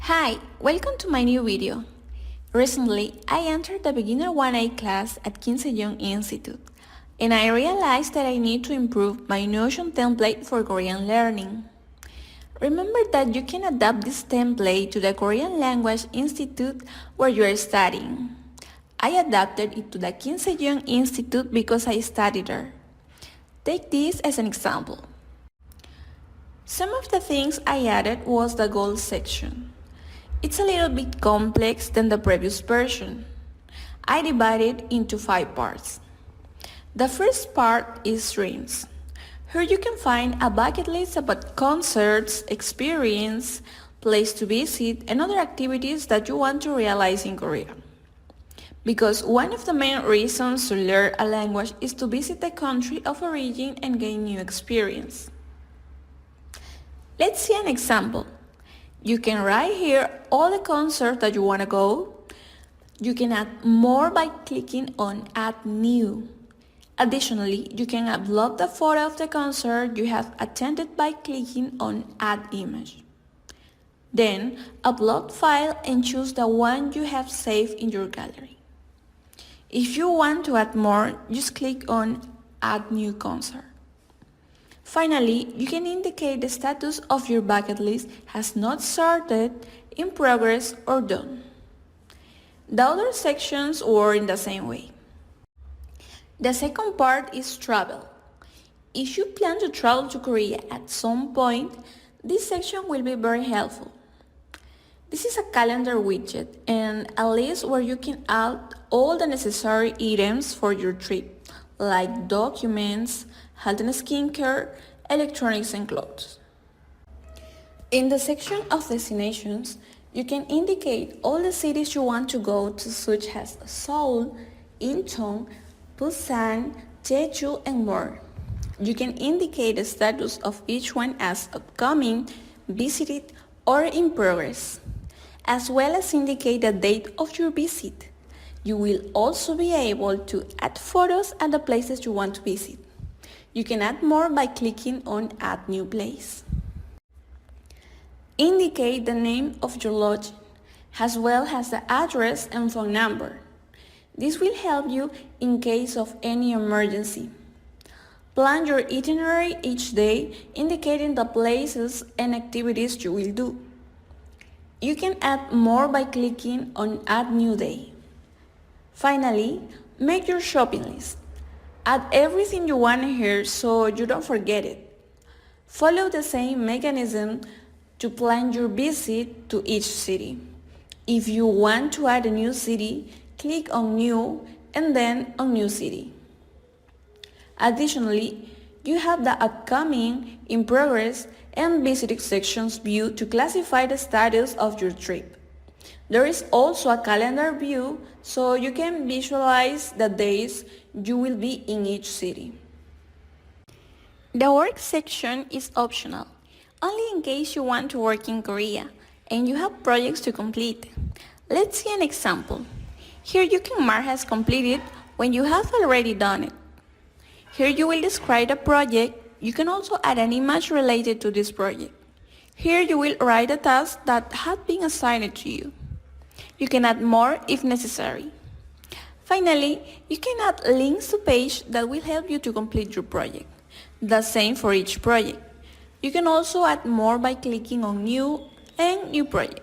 Hi, welcome to my new video. Recently, I entered the Beginner 1A class at Young Institute, and I realized that I need to improve my Notion template for Korean learning. Remember that you can adapt this template to the Korean Language Institute where you are studying. I adapted it to the Young Institute because I studied there. Take this as an example. Some of the things I added was the goals section. It's a little bit complex than the previous version. I divided it into 5 parts. The first part is dreams. Here you can find a bucket list about concerts, experience, place to visit, and other activities that you want to realize in Korea. Because one of the main reasons to learn a language is to visit the country of origin and gain new experience. Let's see an example. You can write here all the concerts that you want to go. You can add more by clicking on Add New. Additionally, you can upload the photo of the concert you have attended by clicking on Add Image. Then, upload file and choose the one you have saved in your gallery. If you want to add more, just click on Add New Concert. Finally, you can indicate the status of your bucket list has not started, in progress, or done. The other sections were in the same way. The second part is travel. If you plan to travel to Korea at some point, this section will be very helpful. This is a calendar widget and a list where you can add all the necessary items for your trip, like documents, health and skincare, electronics and clothes. In the section of destinations, you can indicate all the cities you want to go to, such as Seoul, Incheon, Busan, Jeju, and more. You can indicate the status of each one as upcoming, visited, or in progress, as well as indicate the date of your visit. You will also be able to add photos at the places you want to visit. You can add more by clicking on Add New Place. Indicate the name of your lodging, as well as the address and phone number. This will help you in case of any emergency. Plan your itinerary each day, indicating the places and activities you will do. You can add more by clicking on Add New Day. Finally, make your shopping list. Add everything you want here so you don't forget it. Follow the same mechanism to plan your visit to each city. If you want to add a new city, click on New and then on New City. Additionally, you have the upcoming, in progress, and visited sections view to classify the status of your trip. There is also a calendar view so you can visualize the days you will be in each city. The work section is optional, only in case you want to work in Korea and you have projects to complete. Let's see an example. Here you can mark as completed when you have already done it. Here you will describe the project. You can also add an image related to this project. Here you will write a task that had been assigned to you. You can add more if necessary. Finally, you can add links to pages that will help you to complete your project. The same for each project. You can also add more by clicking on New and New Project.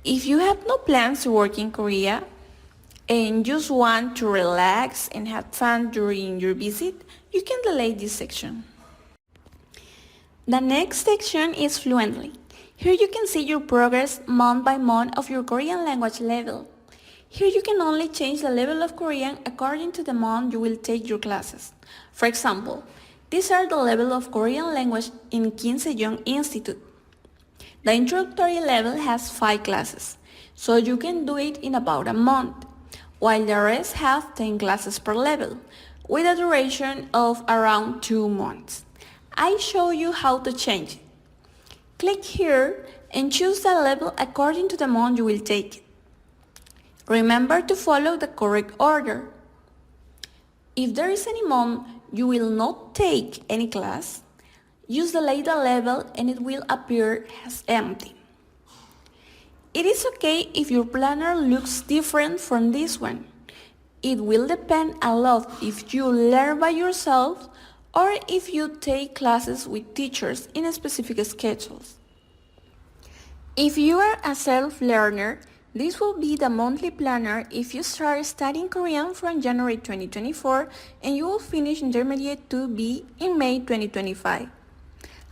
If you have no plans to work in Korea and just want to relax and have fun during your visit, you can delete this section. The next section is Fluently. Here you can see your progress month by month of your Korean language level. Here you can only change the level of Korean according to the month you will take your classes. For example, these are the level of Korean language in Young Institute. The introductory level has 5 classes, so you can do it in about a month, while the rest have 10 classes per level, with a duration of around 2 months. I show you how to change it. Click here and choose the level according to the month you will take it. Remember to follow the correct order. If there is any month you will not take any class, use the later level and it will appear as empty. It is okay if your planner looks different from this one. It will depend a lot if you learn by yourself or if you take classes with teachers in specific schedules. If you are a self-learner, this will be the monthly planner if you start studying Korean from January 2024 and you will finish Intermediate 2B in May 2025.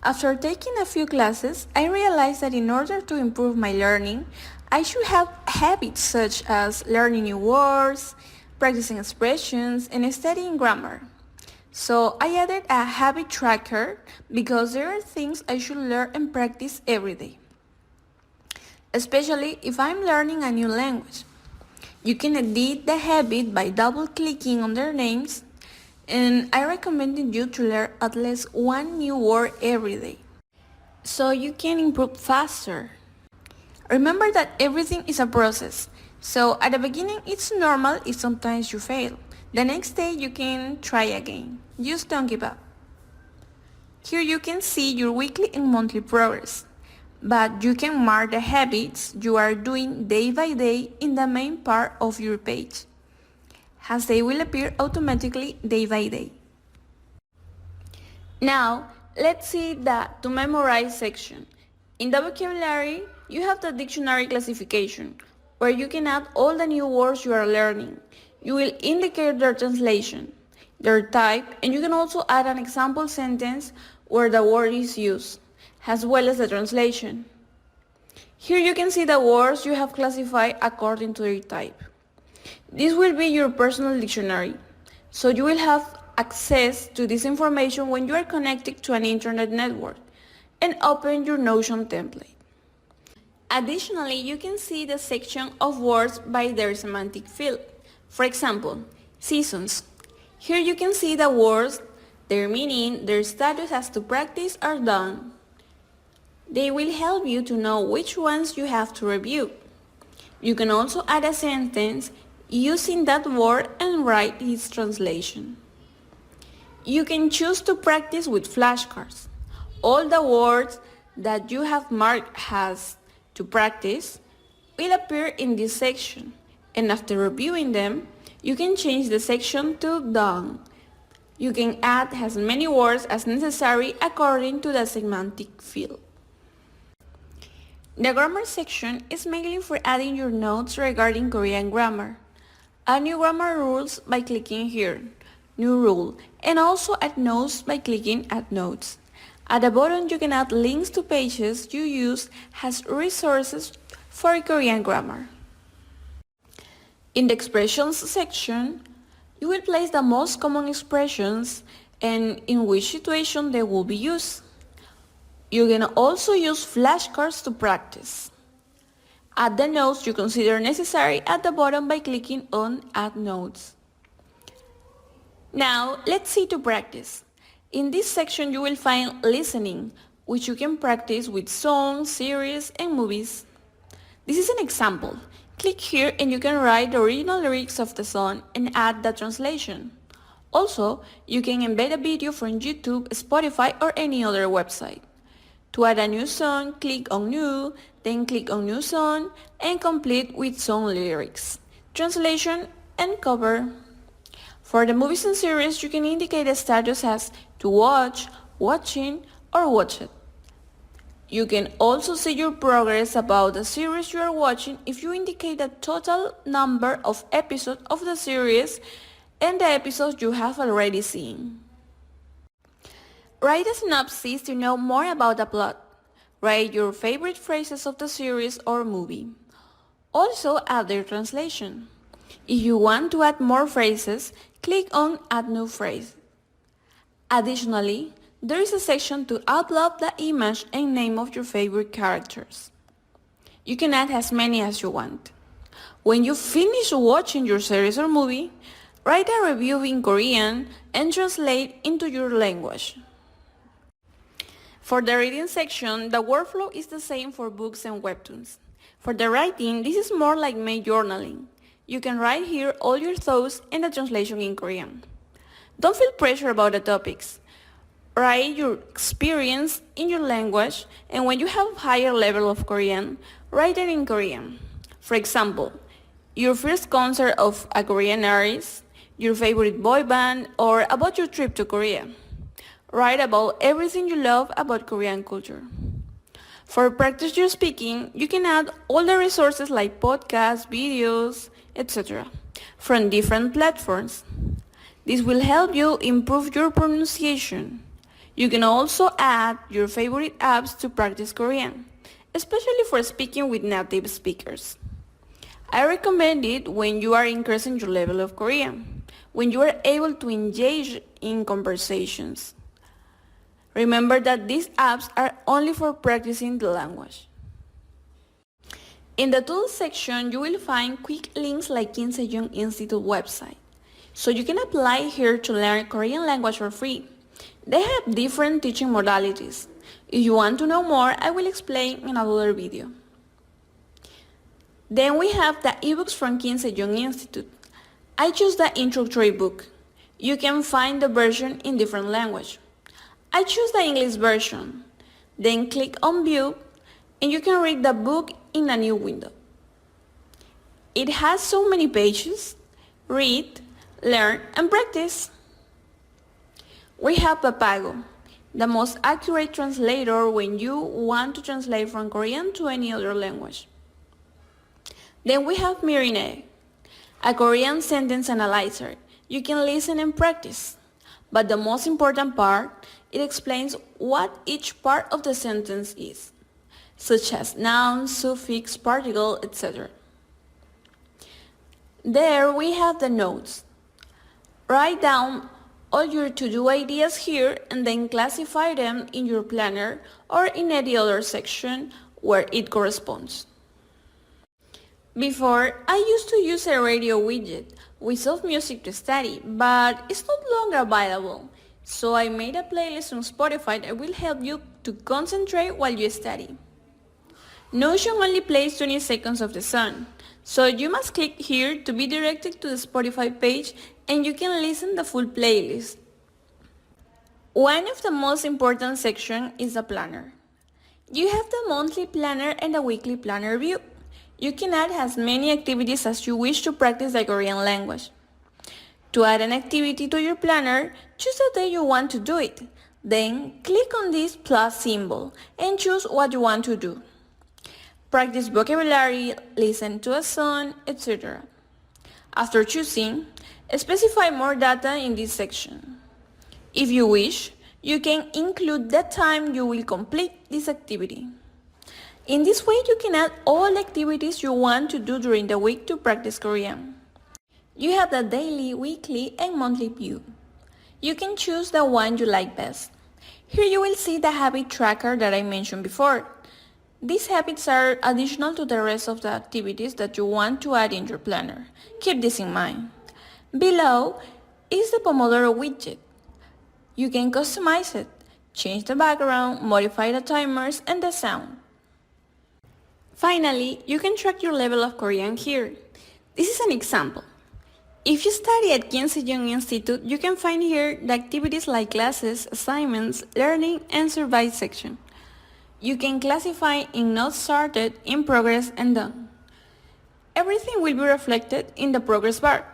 After taking a few classes, I realized that in order to improve my learning, I should have habits such as learning new words, practicing expressions, and studying grammar. So I added a habit tracker because there are things I should learn and practice every day, especially if I'm learning a new language. You can edit the habit by double-clicking on their names, and I recommend you to learn at least one new word every day, so you can improve faster. Remember that everything is a process, so at the beginning it's normal if sometimes you fail. The next day you can try again. Just don't give up. Here you can see your weekly and monthly progress, but you can mark the habits you are doing day by day in the main part of your page, as they will appear automatically day by day. Now, let's see the to memorize section. In the vocabulary, you have the dictionary classification, where you can add all the new words you are learning. You will indicate their translation, their type, and you can also add an example sentence where the word is used, as well as the translation. Here you can see the words you have classified according to their type. This will be your personal dictionary, so you will have access to this information when you are connected to an internet network and open your Notion template. Additionally, you can see the section of words by their semantic field. For example, seasons. Here you can see the words, their meaning, their status as to practice are done. They will help you to know which ones you have to review. You can also add a sentence using that word and write its translation. You can choose to practice with flashcards. All the words that you have marked as to practice will appear in this section, and after reviewing them, you can change the section to done. You can add as many words as necessary according to the semantic field. The grammar section is mainly for adding your notes regarding Korean grammar. Add new grammar rules by clicking here, New Rule, and also add notes by clicking Add Notes. At the bottom, you can add links to pages you use as resources for Korean grammar. In the expressions section, you will place the most common expressions and in which situation they will be used. You can also use flashcards to practice. Add the notes you consider necessary at the bottom by clicking on Add Notes. Now, let's see to practice. In this section, you will find listening, which you can practice with songs, series, and movies. This is an example. Click here and you can write the original lyrics of the song and add the translation. Also, you can embed a video from YouTube, Spotify, or any other website. To add a new song, click on New, then click on New Song, and complete with song lyrics, translation, and cover. For the movies and series, you can indicate a status as to watch, watching, or watch it. You can also see your progress about the series you are watching if you indicate the total number of episodes of the series and the episodes you have already seen. Write a synopsis to know more about the plot. Write your favorite phrases of the series or movie. Also add their translation. If you want to add more phrases, click on Add New Phrase. Additionally, there is a section to upload the image and name of your favorite characters. You can add as many as you want. When you finish watching your series or movie, write a review in Korean and translate into your language. For the reading section, the workflow is the same for books and webtoons. For the writing, this is more like my journaling. You can write here all your thoughts and the translation in Korean. Don't feel pressure about the topics. Write your experience in your language, and when you have higher level of Korean, Write it in Korean. For example, your first concert of a Korean artist, your favorite boy band, or about your trip to Korea. Write about everything you love about Korean culture. For practice your speaking, you can add all the resources like podcasts, videos, etc. from different platforms. This will help you improve your pronunciation. You can also add your favorite apps to practice Korean, especially for speaking with native speakers. I recommend it when you are increasing your level of Korean, when you are able to engage in conversations. Remember that these apps are only for practicing the language. In the tools section, you will find quick links like Kim Se-young Institute website. So you can apply here to learn Korean language for free. They have different teaching modalities. If you want to know more, I will explain in another video. Then we have the eBooks from Kim Se-young Institute. I choose the introductory book. You can find the version in different language. I choose the English version. Then click on View and you can read the book in a new window. It has so many pages. Read, learn, and practice. We have Papago, the most accurate translator when you want to translate from Korean to any other language. Then we have Mirine, a Korean sentence analyzer. You can listen and practice. But the most important part, it explains what each part of the sentence is, such as noun, suffix, particle, etc. There we have the notes. Write down all your to-do ideas here and then classify them in your planner or in any other section where it corresponds. Before, I used to use a radio widget with soft music to study, but it's no longer available. So I made a playlist on Spotify that will help you to concentrate while you study. Notion only plays 20 seconds of the song, so you must click here to be directed to the Spotify page and you can listen the full playlist. One of the most important sections is the planner. You have the monthly planner and the weekly planner view. You can add as many activities as you wish to practice the Korean language. To add an activity to your planner, choose the day you want to do it. Then click on this plus symbol and choose what you want to do. Practice vocabulary, listen to a song, etc. After choosing, specify more data in this section. If you wish, you can include the time you will complete this activity. In this way, you can add all activities you want to do during the week to practice Korean. You have the daily, weekly, and monthly view. You can choose the one you like best. Here you will see the habit tracker that I mentioned before. These habits are additional to the rest of the activities that you want to add in your planner. Keep this in mind. Below is the Pomodoro widget. You can customize it, change the background, modify the timers, and the sound. Finally, you can track your level of Korean here. This is an example. If you study at Kim Se-young Institute, you can find here the activities like classes, assignments, learning, and survey section. You can classify in not started, in progress, and done. Everything will be reflected in the progress bar.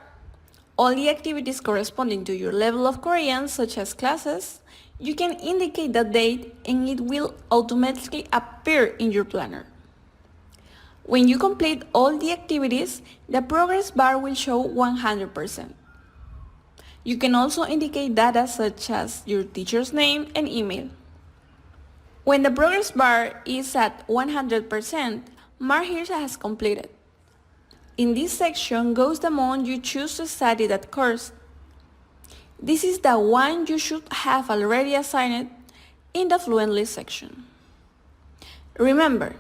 All the activities corresponding to your level of Korean, such as classes, you can indicate the date and it will automatically appear in your planner. When you complete all the activities, the progress bar will show 100%. You can also indicate data such as your teacher's name and email. When the progress bar is at 100%, mark here as completed. In this section goes the month you choose to study that course. This is the one you should have already assigned in the Fluently section. Remember,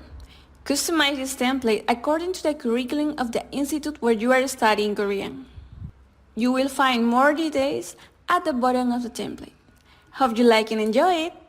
customize this template according to the curriculum of the institute where you are studying Korean. You will find more details at the bottom of the template. Hope you like and enjoy it!